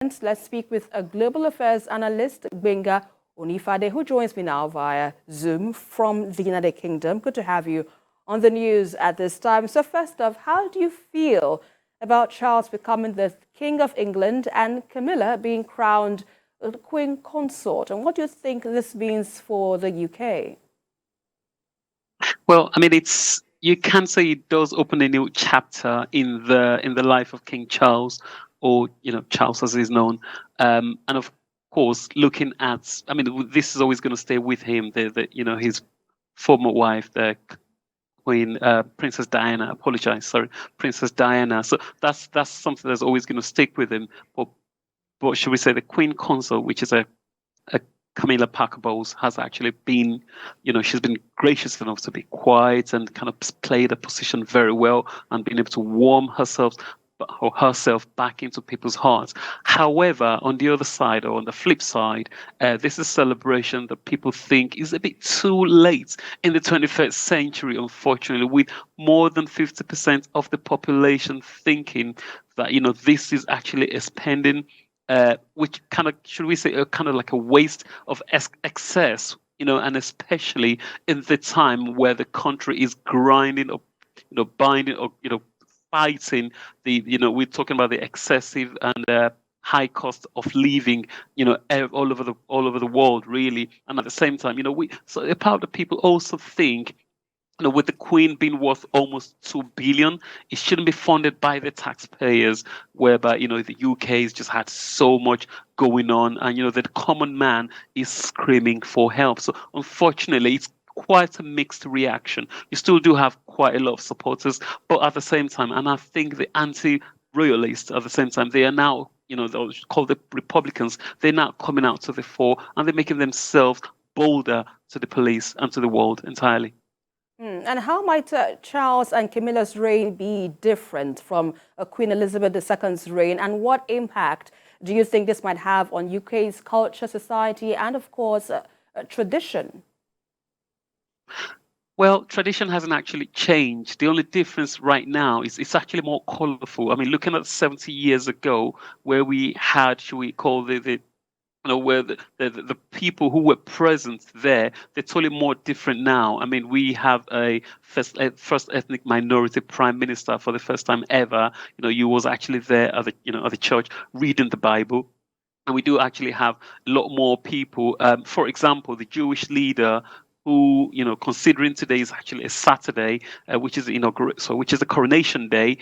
Let's speak with a global affairs analyst, Gbenga Onifade, who joins me now via Zoom from the United Kingdom. Good to have you on the news at this time. So first off, how do you feel about Charles becoming the King of England and Camilla being crowned the Queen Consort? And what do you think this means for the UK? Well, I mean, you can say it does open a new chapter in the life of King Charles, or Charles as he's known, and of course, looking at, I mean, this is always going to stay with him. His former wife, the Queen Princess Diana. Princess Diana. So that's something that's always going to stick with him. But should we say the Queen Consort, which is a Camilla Parker Bowles, has actually been, she's been gracious enough to be quiet and kind of play the position very well and being able to warm herself back into people's hearts. However, on the other side, or on the flip side, this is a celebration that people think is a bit too late in the 21st century, unfortunately, with more than 50% of the population thinking that, this is actually a spending which kind of, should we say, kind of like a waste of excess, and especially in the time where the country is grinding or, binding or, fighting we're talking about the excessive and high cost of living, all over the world, really. And at the same time, so a part of the people also think, with the Queen being worth almost 2 billion, it shouldn't be funded by the taxpayers, whereby, the UK has just had so much going on, and, the common man is screaming for help. So unfortunately, it's quite a mixed reaction. You still do have quite a lot of supporters, but at the same time, and I think the anti-royalists at the same time, they are now, those called the Republicans, they're now coming out to the fore, and they're making themselves bolder to the police and to the world entirely. And how might Charles and Camilla's reign be different from Queen Elizabeth II's reign? And what impact do you think this might have on UK's culture, society, and, of course, tradition? Well, tradition hasn't actually changed. The only difference right now is it's actually more colorful. I mean, looking at 70 years ago, where we had, should we call where the people who were present there, they're totally more different now. I mean, we have a first ethnic minority prime minister for the first time ever. He was actually there at the church reading the Bible. And we do actually have a lot more people. For example, the Jewish leader, who, considering today is actually a Saturday, which is the Coronation Day,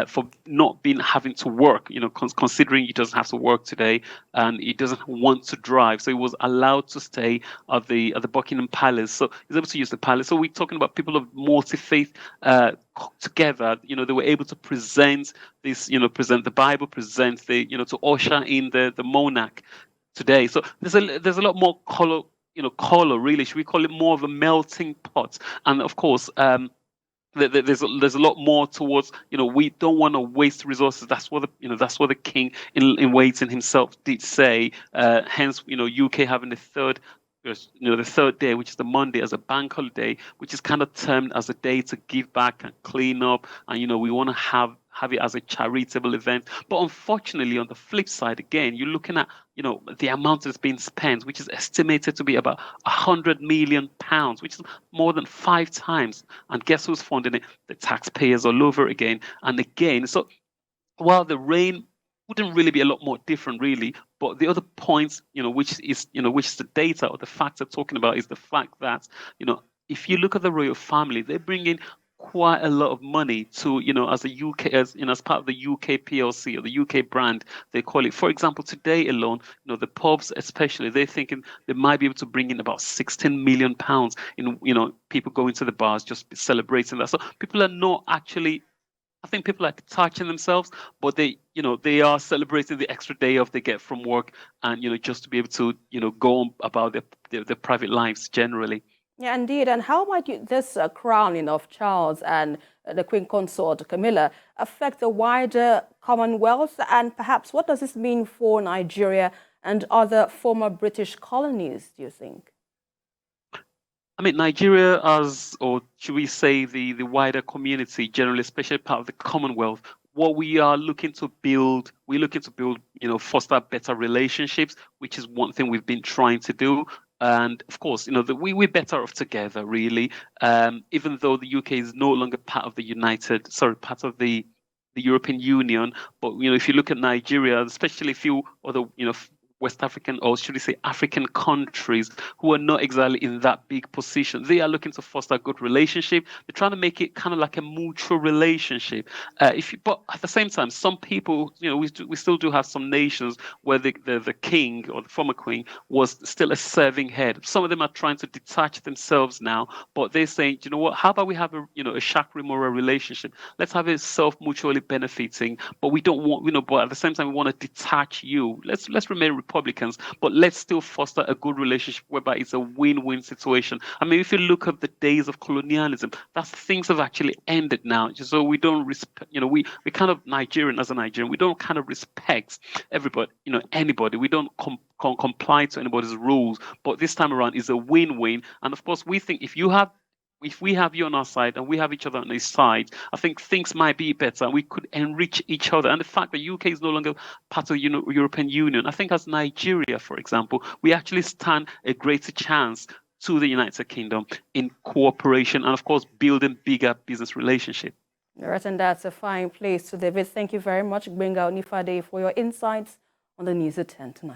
for not having to work, considering he doesn't have to work today and he doesn't want to drive, so he was allowed to stay at the Buckingham Palace. So he's able to use the palace. So we're talking about people of multi-faith together. They were able to present this, present the Bible, present to usher in the MONARCH today. So there's a lot more color, really. Should we call it more of a melting pot? And of course, there's a lot more towards, we don't want to waste resources. That's what the king in waiting himself did say. Hence, UK having the third day, which is the Monday, as a bank holiday, which is kind of termed as a day to give back and clean up, and we want to have it as a charitable event. But unfortunately, on the flip side, again, you're looking at the amount that's being spent, which is estimated to be about £100 million, which is more than 5 times. And guess who's funding it? The taxpayers all over again and again. So while the reign wouldn't really be a lot more different, really, but the other points, which is the data or the facts they're talking about, is the fact that, if you look at the royal family, they bring in quite a lot of money to, as a UK, as part of the UK PLC, or the UK brand, they call it. For example, today alone, the pubs especially, they're thinking they might be able to bring in about £16 million in, people going to the bars, just celebrating that. So people are not actually, I think people are touching themselves, but they are celebrating the extra day off they get from work, and, just to be able to, go on about their private lives generally. Yeah, indeed. And how might this crowning of Charles and the Queen Consort Camilla affect the wider Commonwealth? And perhaps what does this mean for Nigeria and other former British colonies, do you think? I mean, Nigeria, or should we say the wider community generally, especially part of the Commonwealth, what we are looking to build, foster better relationships, which is one thing we've been trying to do. And of course, we're better off together, really. Even though the UK is no longer part of the European Union, but if you look at Nigeria, especially a few other West African, or should we say African countries who are not exactly in that big position, they are looking to foster a good relationship. They're trying to make it kind of like a mutual relationship. But at the same time, some people, we still do have some nations where the king or the former queen was still a serving head. Some of them are trying to detach themselves now, but they're saying, you know what? How about we have a Shakri-Mora relationship? Let's have it self-mutually benefiting, but we don't want, but at the same time, we want to detach you. Let's remain Republicans, but let's still foster a good relationship whereby it's a win-win situation. I mean, if you look at the days of colonialism, things have actually ended now. So we don't respect, we kind of Nigerian as a Nigerian, we don't kind of respect everybody, anybody. We don't comply to anybody's rules. But this time around is a win-win. And of course, we think if we have you on our side and we have each other on his side, I think things might be better and we could enrich each other. And the fact that UK is no longer part of the European Union, I think as Nigeria, for example, we actually stand a greater chance to the United Kingdom in cooperation and, of course, building bigger business relationships. All right, and that's a fine place to leave it. Thank you very much, Gbenga Onifade, for your insights on the news at 10 tonight.